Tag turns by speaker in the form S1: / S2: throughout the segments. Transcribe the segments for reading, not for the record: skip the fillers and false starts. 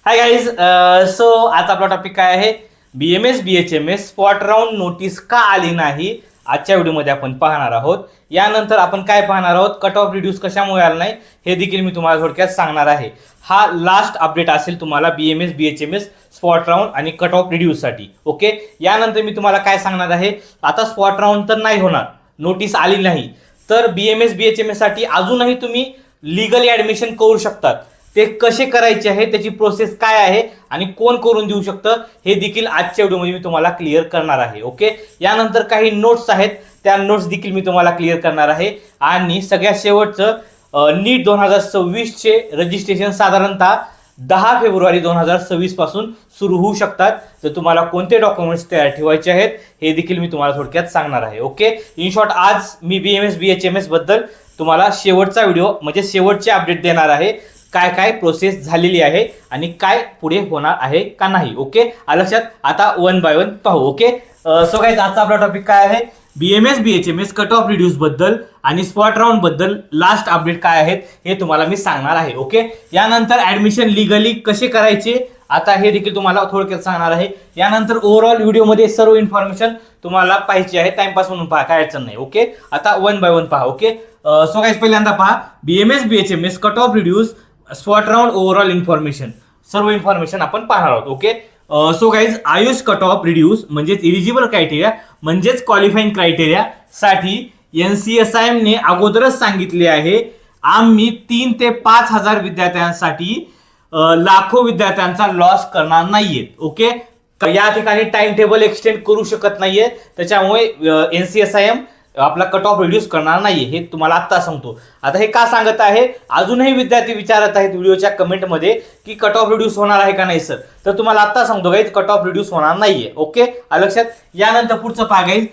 S1: Hi guys. So आज आपला topic काय आहे? BMS BHMS spot round notice का आली नाही आजच्या व्हिडिओमध्ये आपण पाहणार आहोत. यानंतर आपण काय पाहणार आहोत, कट ऑफ रिड्यूस कशामुळे आला नाही हे देखील मी तुम्हाला थोडक्यात सांगणार आहे. हा लास्ट अपडेट असेल तुम्हाला BMS BHMS स्पॉट राऊंड आणि कट ऑफ रिड्यूस साठी. ओके, यानंतर मी तुम्हाला काय सांगणार आहे, आता स्पॉट राऊंड तर नाही होणार, नोटीस आली नाही, तर BMS BHMS साठी अजूनही तुम्ही लीगली ऍडमिशन करू शकतात. ते कसे करायचे आहे, त्याची प्रोसेस काय आहे आणि कोण करून देऊ शकतं हे देखील आजच्या व्हिडिओमध्ये मी तुम्हाला क्लिअर करणार आहे. ओके, यानंतर काही नोट्स आहेत, त्या नोट्स देखील मी तुम्हाला क्लिअर करणार आहे. आणि सगळ्यात शेवटचं नीट 2026चे रजिस्ट्रेशन साधारणतः 10 फेब्रुवारी 2026 पासून सुरू होऊ शकतात. तर तुम्हाला कोणते डॉक्युमेंट्स तयार ठेवायचे आहेत हे देखील मी तुम्हाला थोडक्यात सांगणार आहे. ओके, इन शॉर्ट आज मी BMS BHMS बद्दल तुम्हाला शेवटचा व्हिडिओ म्हणजे शेवटचे अपडेट देणार आहे, काय काय प्रोसेस झालेली आहे आणि काय पुढे होणार आहे का नाही. ओके, लक्षात. आता वन बाय वन पाहू. ओके, सो गाईज आजचा आपला टॉपिक काय आहे, BMS BHMS cut off reduce बद्दल आणि स्पॉट राऊंड बद्दल लास्ट अपडेट काय आहेत हे तुम्हाला मी सांगणार आहे. ओके, यानंतर ऍडमिशन लीगली कसे करायचे आता हे देखील तुम्हाला थोडक्यात सांगणार आहे. यानंतर ओव्हरऑल व्हिडिओमध्ये सर्व इन्फॉर्मेशन तुम्हाला पाहिजे आहे, टाइमपास म्हणून पहा, काय अडचण नाही. ओके, आता वन बाय वन पहा. ओके, सो गाईज पहिल्यांदा पहा BMS BHMS cut off reduce spot round overall information, सर्व इन्फॉर्मेशन आपण पाहणार आहोत. Okay, so guys Ayush cut off reduce म्हणजेच इलिजिबल क्रायटेरिया म्हणजेच क्वालिफाईंग क्रायटेरिया साठी NCSIM ने अगोदरच सांगितले आहे, आम्ही 3 ते 5 हजार विद्यार्थ्यांसाठी लाखो विद्यार्थ्यांचा लॉस करणार नाहीये. ओके, या ठिकाणी टाइम टेबल एक्सटेंड करू शकत नाहीये, त्याच्यामुळे NCSIM आपला कट ऑफ रिड्यूस करणार नाहीये, हे तुम्हाला आता सांगतो. आता हे का सांगत आहे, अजूनही विद्यार्थी विचारत आहेत व्हिडिओच्या कमेंटमध्ये की कट ऑफ रिड्यूस होणार आहे का नाही सर, तर तुम्हाला आता सांगतो गाईज, कट ऑफ रिड्यूस होणार नाहीये. ओके, लक्षात. यानंतर पुढचं पहा guys,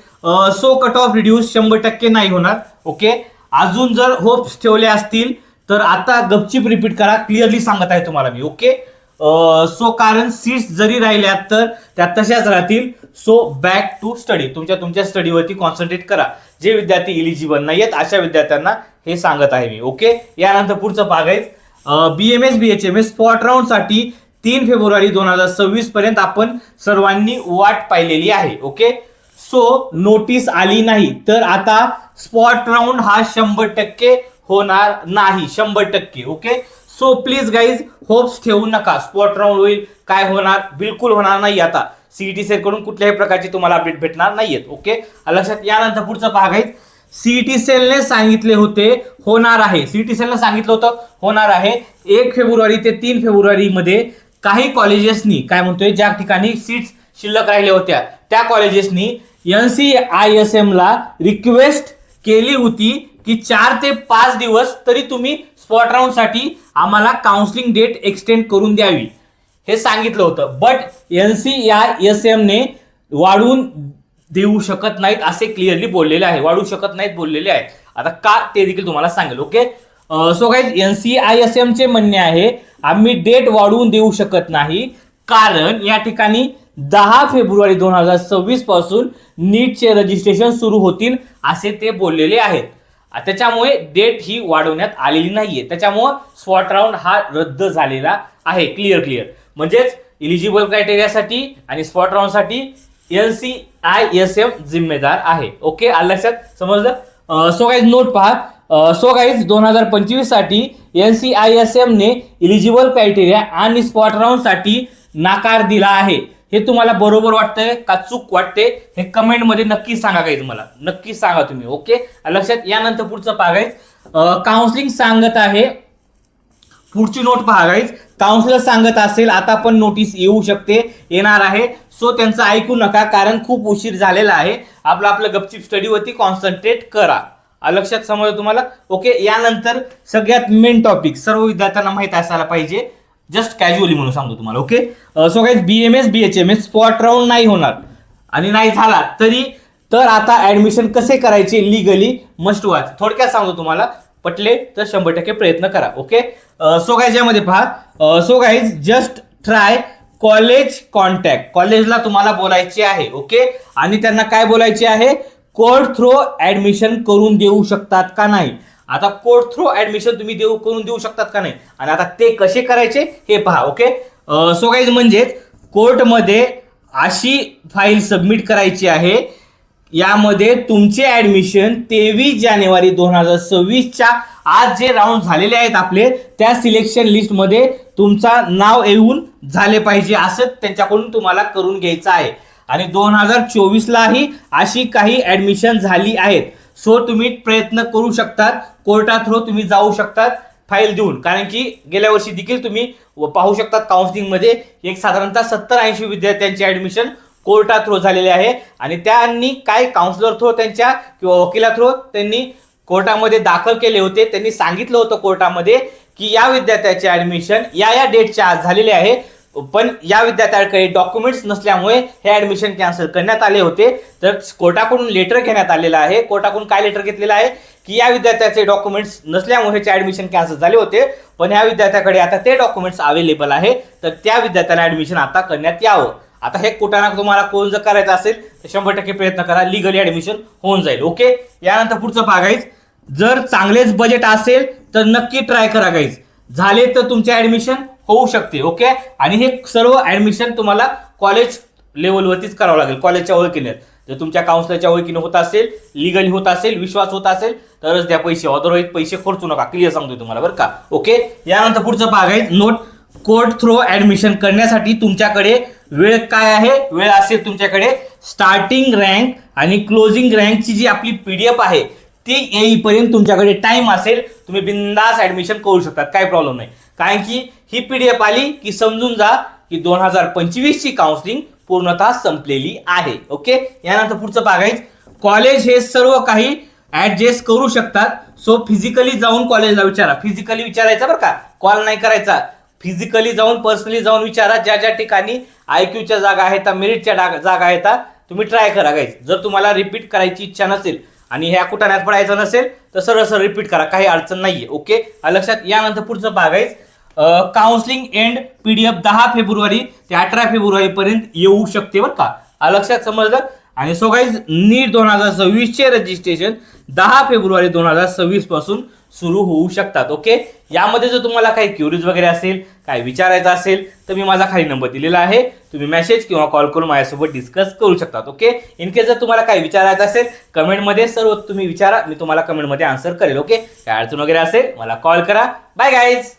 S1: so cut off reduce 100% नाही होणार. ओके, अजून जर होप्स ठेवले असतील तर आता गपचिप रिपीट करा, क्लिअरली सांगत आहे तुम्हाला मी. ओके, सो कारण सीट्स जरी राहिल्या तर त्या तशाच राहतील. सो बॅक टू स्टडी, तुमच्या स्टडीवरती कॉन्सन्ट्रेट करा. जे विद्यार्थी इलिजिबल नाही आहेत अशा विद्यार्थ्यांना हे सांगत आहे मी. ओके, यानंतर पुढचं पाहायचं, BMS BHMS स्पॉट राऊंड साठी 3 फेब्रुवारी 2026 पर्यंत आपण सर्वांनी वाट पाहिलेली आहे. ओके, सो नोटीस आली नाही तर आता स्पॉट राऊंड हा 100% होणार नाही, 100%. Okay, so please guys hopes ठेवू नका, स्पॉट राऊंड होईल काय होणार, बिलकुल होणार नाही. आता CET सेल कडून कुठल्याही प्रकारची तुम्हाला अपडेट भेटणार नाहीयेत. ओके, लक्षात. यानंतर पुढचं पहा गाईज, CET सेलने सांगितले होते होणार आहे, CET सेलने सांगितलं होतं होणार आहे 1 फेब्रुवारी ते 3 फेब्रुवारी मध्ये काही कॉलेजेसनी काय म्हणतोय, ज्या ठिकाणी सीट्स शिल्लक राहिल्या होत्या त्या कॉलेजेसनी NCISM ला रिक्वेस्ट केली होती की 4 ते 5 दिवस तरी तुम्ही स्पॉट राऊंड साठी आम्हाला काउन्सिलिंग डेट एक्सटेंड करून द्यावी, हे सांगितलं होतं. बट NCISM ने वाढवून देऊ शकत नाहीत असे क्लिअरली बोललेले आहे, वाढवू शकत नाहीत बोललेले आहेत. आता का ते देखील तुम्हाला सांगेल. ओके, सो गाईज NCISM चे म्हणणे आहे आम्ही डेट वाढवून देऊ शकत नाही, कारण या ठिकाणी 10 फेब्रुवारी 2026 पासून नीटचे रजिस्ट्रेशन सुरू होतील असे ते बोललेले आहेत. त्याच्यामुळे डेट ही वाढवण्यात आलेली नाहीये, त्याच्यामुळे स्पॉट राऊंड हा रद्द झालेला आहे. क्लिअर म्हणजेच इलिजिबल क्रायटेरियासाठी आणि स्पॉट राऊंड साठी NCISM जिम्मेदार आहे. ओके, लक्षात, समजलं. सो गाईज नोट पहा, सो गाईज 2025 साठी NCISM ने इलिजिबल क्रायटेरिया आणि स्पॉट राऊंड साठी नकार दिला आहे. हे तुम्हाला बरोबर वाटतंय का चूक वाटते हे कमेंट मध्ये नक्की सांगा गाईज, मला नक्की सांगा तुम्ही. ओके, लक्षात. यानंतर पुढचं पहा गाईज, काउन्सिलिंग सांगत आहे, पुढची नोट पहा गाईज, काउन्सिलर सांगत असेल आता पण नोटीस येऊ शकते, येणार आहे. सो त्यांचं ऐकू नका, कारण खूप उशीर झालेला आहे. आपलं गपचिप स्टडीवरती कॉन्सन्ट्रेट करा. लक्षात, समजलं तुम्हाला. ओके, यानंतर सगळ्यात मेन टॉपिक सर्व विद्यार्थ्यांना माहित असायला पाहिजे, जस्ट कॅज्युअली म्हणून सांगतो तुम्हाला. Okay, so guys BMS BHMS spot round नाही होणार आणि नाही झाला तरी तर आता ऍडमिशन कसे करायचे लीगली मस्ट वॉच, थोडक्यात सांगतो तुम्हाला. पटले तर 100% प्रयत्न करा. ओके, सो गाईज यामध्ये पहा, so guys just try college contact, कॉलेजला तुम्हाला बोलायचे आहे. ओके, आणि त्यांना काय बोलायचे आहे, कोर्ट थ्रू ऍडमिशन करून देऊ शकतात का नाही. आता कोर्ट थ्रू ऍडमिशन तुम्ही करून देऊ शकतात का नाही, आणि आता ते कसे करायचे हे पहा. ओके, सो गाईज म्हणजेच कोर्टमध्ये अशी फाईल सबमिट करायची आहे, यामध्ये तुमचे ऍडमिशन 23 जानेवारी 2026च्या आज जे राऊंड झालेले आहेत आपले, त्या सिलेक्शन लिस्टमध्ये तुमचा नाव येऊन झाले पाहिजे असं त्यांच्याकडून तुम्हाला करून घ्यायचं आहे. आणि 2024लाही अशी काही ऍडमिशन झाली आहेत. सो तुम्ही प्रयत्न करू शकतात, कोर्टा थ्रू तुम्ही जाऊ शकतात फाईल देऊन, कारण की गेल्या वर्षी देखील तुम्ही पाहू शकतात काउन्सिलिंगमध्ये एक साधारणतः 70-80 विद्यार्थ्यांचे ऍडमिशन कोर्टा थ्रू झालेले आहे. आणि त्यांनी काय काउन्सिलर थ्रू त्यांच्या किंवा वकिला थ्रू त्यांनी कोर्टामध्ये दाखल केले होते. त्यांनी सांगितलं होतं कोर्टामध्ये की या विद्यार्थ्याचे ऍडमिशन या डेटच्या आज झालेले आहे, पण या विद्यार्थ्याकडे डॉक्युमेंट्स नसल्यामुळे हे ऍडमिशन कॅन्सल करण्यात आले होते. तर कोर्टाकडून लेटर घेण्यात आलेलं आहे. कोर्टाकडून काय लेटर घेतलेलं आहे की या विद्यार्थ्याचे डॉक्युमेंट्स नसल्यामुळे ह्याचे ऍडमिशन कॅन्सल झाले होते, पण या विद्यार्थ्याकडे आता ते डॉक्युमेंट्स अवेलेबल आहे, तर त्या विद्यार्थ्याला ऍडमिशन आता करण्यात यावं. आता हे कुठं तुम्हाला कोण जर करायचं असेल तर 100% प्रयत्न करा, लिगली ऍडमिशन होऊन जाईल. ओके, यानंतर पुढचं पहा गाईज, जर चांगलेच बजेट असेल तर नक्की ट्राय करा गाईज, झाले तर तुमचे ऍडमिशन होऊ शकते. ओके, आणि हे सर्व ऍडमिशन तुम्हाला कॉलेज लेवलवरतीच करावं लागेल, कॉलेजच्या ओळखीने. जर तुमच्या काउन्सिलरच्या ओळखीने होत असेल, लिगली होत असेल, विश्वास होत असेल तरच द्या पैसे, अदरवाईज पैसे खर्चू नका. क्लिअर सांगतोय तुम्हाला बरं का. ओके, यानंतर पुढचं पहा guys, note court through admission करण्यासाठी तुमच्याकडे वेळ काय आहे, वेळ असेल तुमच्याकडे स्टार्टिंग रँक आणि क्लोजिंग रँकची जी आपली PDF आहे ती येईपर्यंत तुमच्याकडे टाइम असेल, तुम्ही बिंदास ऍडमिशन करू शकतात, काही प्रॉब्लेम नाही. कारण की ही PDF आली की समजून जा की 2025ची काउन्सिलिंग पूर्णतः संपलेली आहे. ओके, यानंतर पुढचं बघायचं, कॉलेज हे सर्व काही ऍडजस्ट करू शकतात. सो फिजिकली जाऊन कॉलेजला विचारा, फिजिकली विचारायचं बरं का, कॉल नाही करायचा. फिजिकली जाऊन पर्सनली जाऊन विचारा, ज्या ज्या ठिकाणी IQच्या जागा आहेत, मेरिटच्या जागा आहेत, तुम्ही ट्राय करा गाईज. जर तुम्हाला रिपीट करायची इच्छा नसेल आणि ह्या कुठाण्यात पडायचं नसेल तर सरळ रिपीट करा, काही अडचण नाहीये. ओके, लक्षात. यानंतर पुढचं बघायचं, काउन्सिलिंग एंड PDF 10 फेब्रुवारी ते 18 फेब्रुवारी पर्यंत येऊ शकते बरं का, लक्षात, समजलं. आणि सो गाईज, नीट 2026चे रजिस्ट्रेशन 10 फेब्रुवारी 2026 पासून सुरू होऊ शकतात. ओके, यामध्ये जर तुम्हाला काही क्युरीज वगैरे असेल, काय विचारायचं असेल तर मी माझा खाली नंबर दिलेला आहे, तुम्ही मेसेज किंवा कॉल करून माझ्यासोबत डिस्कस करू शकतात. ओके, इन केस जर तुम्हाला काही विचारायचं असेल कमेंटमध्ये सर्व तुम्ही विचारा, मी तुम्हाला कमेंटमध्ये आन्सर करेल. ओके, काय अडचण वगैरे असेल मला कॉल करा. Bye guys.